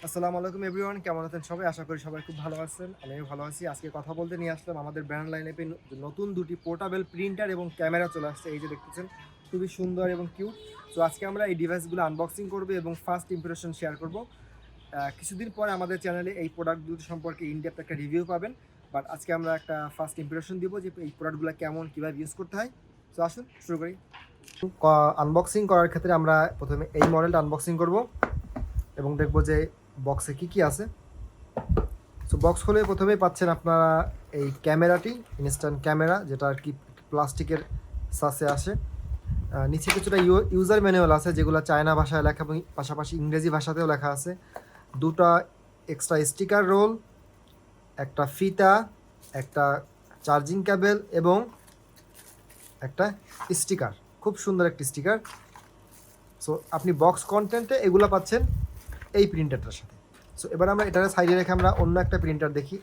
আসসালামু আলাইকুম এভরিওয়ান, কেমন আছেন সবাই? আশা করি সবাই খুব ভালো আছেন। আমিও ভালো আছি। আজকে কথা বলতে নিয়ে আসলাম আমাদের ব্র্যান্ড লাইনআপে নতুন ২ টি পোর্টেবল প্রিন্টার এবং ক্যামেরা চলে আসছে। এই যে দেখতেছেন, খুবই সুন্দর এবং কিউট। সো আজকে আমরা এই ডিভাইসগুলো আনবক্সিং করব এবং ফার্স্ট ইমপ্রেশন শেয়ার করব। কিছুদিন পরে আমাদের চ্যানেলে এই প্রোডাক্টগুলো সম্পর্কে ইনডেপথ একটা রিভিউ পাবেন। বাট আজকে আমরা একটা ফার্স্ট ইমপ্রেশন দিব যে এই প্রোডাক্টগুলো কেমন, কীভাবে ইউজ করতে হয়। সো আসুন শুরু করি। আনবক্সিং করার ক্ষেত্রে আমরা প্রথমে এই মডেলটা আনবক্সিং করব এবং দেখব যে বক্সে কি কি আছে। সো বক্স খুলে প্রথমেই পাচ্ছেন আপনারা এই ক্যামেরাটি, ইনস্ট্যান্ট ক্যামেরা, যেটা আর কি প্লাস্টিকের সাসে আসে। নিচে কিছুটা ইউজার ম্যানুয়াল আছে, যেগুলো চায়না ভাষায় লেখা এবং পাশাপাশি ইংরেজি ভাষাতেও লেখা আছে। দুটো এক্সট্রা স্টিকার রোল, একটা ফিতা, একটা চার্জিং কেবল এবং একটা স্টিকার, খুব সুন্দর একটি স্টিকার। সো আপনি বক্স কন্টেন্টে এগুলো পাচ্ছেন এই প্রিন্টারটার সাথে। সো এবার আমরা এটার সাইডে রেখে আমরা অন্য একটা প্রিন্টার দেখি।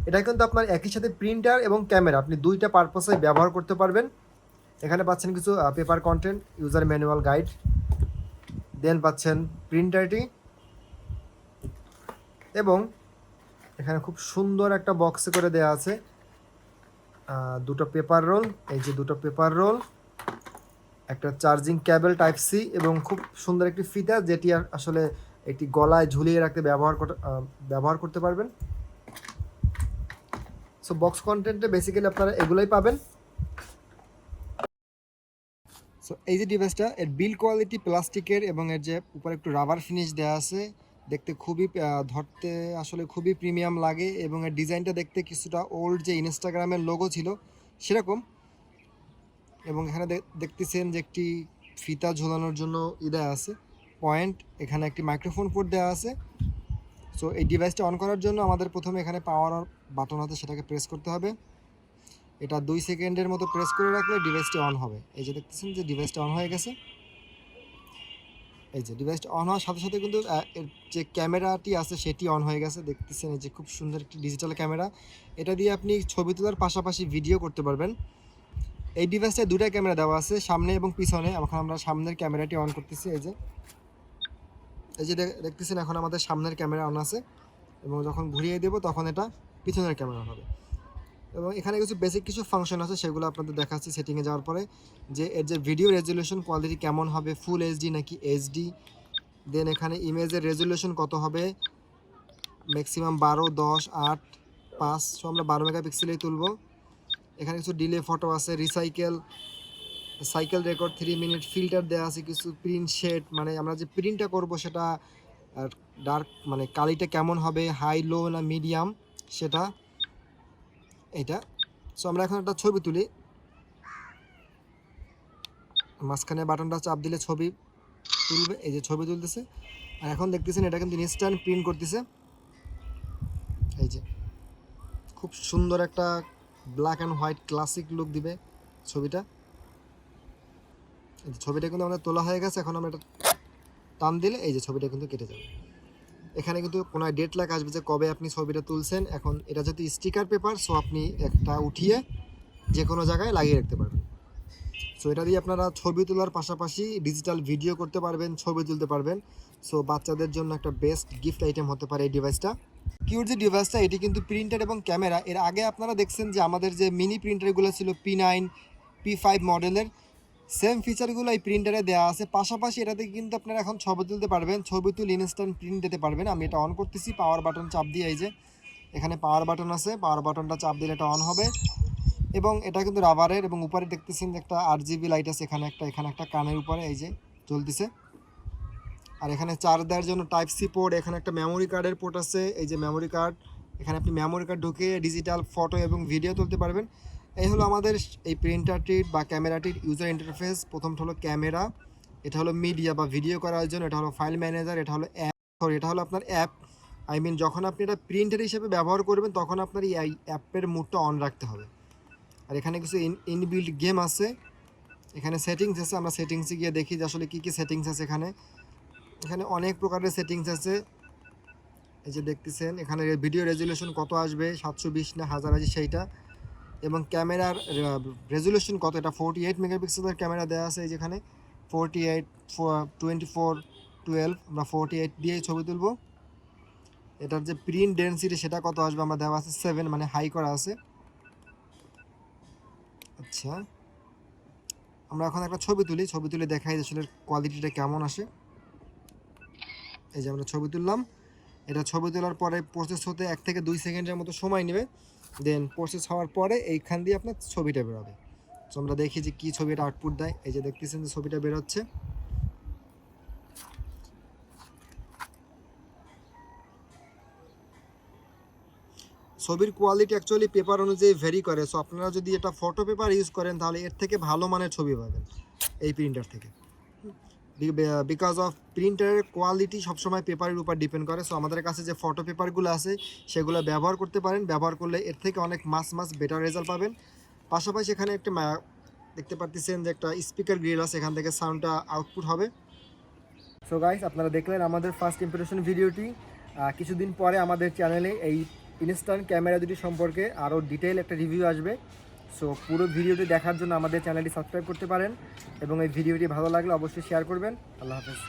এটা কিন্তু আপনার একই সাথে প্রিন্টার এবং ক্যামেরা আপনি দুইটা পারপাসে ব্যবহার করতে পারবেন। এখানে পাচ্ছেন কিছু paper content, user manual guide, then পাচ্ছেন প্রিন্টারটি এবং এখানে খুব সুন্দর একটা বক্সে করে দেওয়া আছে দুটো পেপার রোল। এই যে দুটো পেপার রোল, একটা চার্জিং কেবল টাইপ সি এবং খুব সুন্দর একটি ফিতা, যেটি আসলে একটি গলায় ঝুলিয়ে রাখতে ব্যবহার করতে পারবেন। সো বক্স কন্টেন্টে বেসিক্যালি আপনারা এগুলোই পাবেন। সো এই যে ডিভাইসটা, এর বিল্ড কোয়ালিটি প্লাস্টিকের এবং এর যে উপরে একটু রাবার ফিনিশ দেওয়া আছে, দেখতে খুবই ধরতে আসলে খুবই প্রিমিয়াম লাগে এবং এর ডিজাইনটা দেখতে কিছুটা ওল্ড যে ইনস্টাগ্রামের লোগো ছিল সেরকম। এবং এখানে দেখতেছেন যে একটি ফিতা ঝোলানোর জন্য দেওয়া আছে পয়েন্ট, এখানে একটি মাইক্রোফোন পোর্ট দেওয়া আছে। সো এই ডিভাইসটা অন করার জন্য আমাদের প্রথমে এখানে পাওয়ার বাটন আছে, সেটাকে প্রেস করতে হবে। এটা 2 সেকেন্ডের মতো প্রেস করে রাখলে ডিভাইসটি অন হবে। এই যে দেখতেছেন যে ডিভাইসটা অন হয়ে গেছে। এই যে ডিভাইসটা অন হওয়ার সাথে সাথে কিন্তু এর যে ক্যামেরাটি আছে সেটি অন হয়ে গেছে। দেখতেছেন এই যে খুব সুন্দর একটি ডিজিটাল ক্যামেরা, এটা দিয়ে আপনি ছবি তোলার পাশাপাশি ভিডিও করতে পারবেন। এই ডিভাইসটায় দুটা ক্যামেরা দেওয়া আছে, সামনে এবং পিছনে। এখন আমরা সামনের ক্যামেরাটি অন করতেছি। এই যে দেখতেছেন এখন আমাদের সামনের ক্যামেরা অন আছে এবং যখন ঘুরিয়ে দেব তখন এটা পিছনের ক্যামেরা হবে। এবং এখানে কিছু বেসিক কিছু ফাংশন আছে, সেগুলো আপনাদের দেখাচ্ছি সেটিংয়ে যাওয়ার পরে, যে এর যে ভিডিও রেজলিউশন কোয়ালিটি কেমন হবে, ফুল এইচডি নাকি এইচডি। দেন এখানে ইমেজের রেজলিউশন কত হবে, ম্যাক্সিমাম 12, 10, 8, 5। সো আমরা 12 মেগাপিক্সেলেই তুলব। এখানে কিছু ডিলে ফটো আছে, সাইকেল রেকর্ড 3 মিনিট, ফিল্টার দেওয়া আছে, কিছু প্রিন্ট শেড, মানে আমরা যে প্রিন্টটা করব সেটা ডার্ক মানে কালিটা কেমন হবে, হাই, লো না মিডিয়াম সেটা, এটা। সো আমরা এখন একটা ছবি তুলি, মাঝখানে বাটনটা চাপ দিলে ছবি তুলবে। এই যে ছবি তুলতেছে। আর এখন দেখতেছেন এটা কিন্তু ইনস্ট্যান্ট প্রিন্ট করতেছে। এই যে খুব সুন্দর একটা black and white classic look দিবে ছবিটা। এই যে ছবিটা কিন্তু আমাদের তোলা হয়ে গেছে। এখন আমরা এটা টান দিলে এই যে ছবিটা কিন্তু কেটে যাবে। এখানে কিন্তু কোনো ডেট লেখা আসবে যে কবে আপনি ছবিটা তুলছেন। এখন এটা যেহেতু স্টিকার পেপার, সো আপনি একটা উঠিয়ে যে কোনো জায়গায় লাগিয়ে রাখতে পারবেন। সো এটা দিয়ে আপনারা ছবি তোলার পাশাপাশি ডিজিটাল ভিডিও করতে পারবেন, ছবি তুলতে পারবেন। সো বাচ্চাদের জন্য একটা বেস্ট গিফট আইটেম হতে পারে এই ডিভাইসটা। কিউর যে ডিভাইসটা, এটি কিন্তু প্রিন্টার এবং ক্যামেরা। এর আগে আপনারা দেখছেন যে আমাদের যে মিনি প্রিন্টারগুলো ছিল P9, P5 মডেলের, সেম ফিচারগুলো এই প্রিন্টারে দেওয়া আছে। পাশাপাশি এটাতে কিন্তু আপনারা এখন ছবি তুলতে পারবেন, ছবি তুলে ইনস্ট্যান্ট প্রিন্ট দিতে পারবেন। আমি এটা অন করতেছি, পাওয়ার বাটন চাপ দিয়ে। এই যে এখানে পাওয়ার বাটন আছে, পাওয়ার বাটনটা চাপ দিলে এটা অন হবে। এবং এটা কিন্তু রাবারের, এবং উপরে দেখতেছেন একটা RGB লাইট আছে, এখানে একটা কানের উপরে এই যে জ্বলতেছে। আর এখানে চার্জ দেওয়ার জন্য টাইপ সি পোর্ট, এখানে একটা মেমোরি কার্ডের পোর্ট আছে। এই যে মেমোরি কার্ড, এখানে আপনি মেমোরি কার্ড ঢুকিয়ে ডিজিটাল ফটো এবং ভিডিও তুলতে পারবেন। এই হলো আমাদের এই প্রিন্টারটির বা ক্যামেরাটির ইউজার ইন্টারফেস। প্রথমটা হলো ক্যামেরা, এটা হলো মিডিয়া বা ভিডিও করার জন্য, এটা হলো ফাইল ম্যানেজার, এটা হলো অ্যাপ, সরি এটা হলো আপনার অ্যাপ। যখন আপনি এটা প্রিন্টার হিসেবে ব্যবহার করবেন তখন আপনার এই অ্যাপের মুডটা অন রাখতে হবে। আর এখানে কিছু ইনবিল্ট গেম আছে, এখানে সেটিংস আছে। আমরা সেটিংসে গিয়ে দেখি যে আসলে কী কী সেটিংস আছে। এখানে অনেক প্রকারের সেটিংস আছে। এই যে দেখতেছেন এখানে ভিডিও রেজুলেশন কত আসবে, 720 না 1080 সেইটা। এবং ক্যামেরার রেজুলেশন কত, এটা 48 মেগাপিক্সেলের ক্যামেরা দেওয়া আছে। এই যেখানে 48, 24, 12 আমরা 48 দিয়ে ছবি তুলব। এটার যে প্রিন্ট ডেনসিটি সেটা কত আসবে আমরা দেওয়া আছে 7, মানে হাই করা আছে। আচ্ছা, আমরা এখন একটা ছবি তুলে দেখাই আসলে কোয়ালিটিটা কেমন আসে। এই যে আমরা ছবি তুললাম, এটা ছবি তোলার পরে প্রসেস হতে 1 থেকে 2 সেকেন্ডের মতো সময় নেবে। দেন প্রসেস হওয়ার পরে এইখান দিয়ে আপনার ছবিটা বেরোবে। তো আমরা দেখি যে কী ছবিটা আউটপুট দেয়। এই যে দেখতেছেন যে ছবিটা বেরোচ্ছে। ছবির কোয়ালিটি অ্যাকচুয়ালি পেপার অনুযায়ী ভেরি করে। সো আপনারা যদি এটা ফটো পেপার ইউজ করেন তাহলে এর থেকে ভালো মানের ছবি পাবেন এই প্রিন্টার থেকে, বিকজ অফ প্রিন্টারের কোয়ালিটি সবসময় পেপারের উপর ডিপেন্ড করে। সো আমাদের কাছে যে ফটো পেপারগুলো আছে সেগুলো ব্যবহার করতে পারেন, ব্যবহার করলে এর থেকে অনেক মাস বেটার রেজাল্ট পাবেন। পাশাপাশি এখানে একটা দেখতে পাচ্ছেন যে একটা স্পিকার গ্রিল আছে, এখান থেকে সাউন্ডটা আউটপুট হবে। সো গাইস, আপনারা দেখলেন আমাদের ফার্স্ট ইমপ্রেশন ভিডিওটি। কিছুদিন পরে আমাদের চ্যানেলে এই ইনস্ট্যান্ট ক্যামেরা দুটি সম্পর্কে আরও ডিটেইল একটা রিভিউ আসবে। সো পুরো ভিডিওটি দেখার জন্য আমাদের চ্যানেলটি সাবস্ক্রাইব করতে পারেন এবং এই ভিডিওটি ভালো লাগলে অবশ্যই শেয়ার করবেন। আল্লাহ হাফেজ।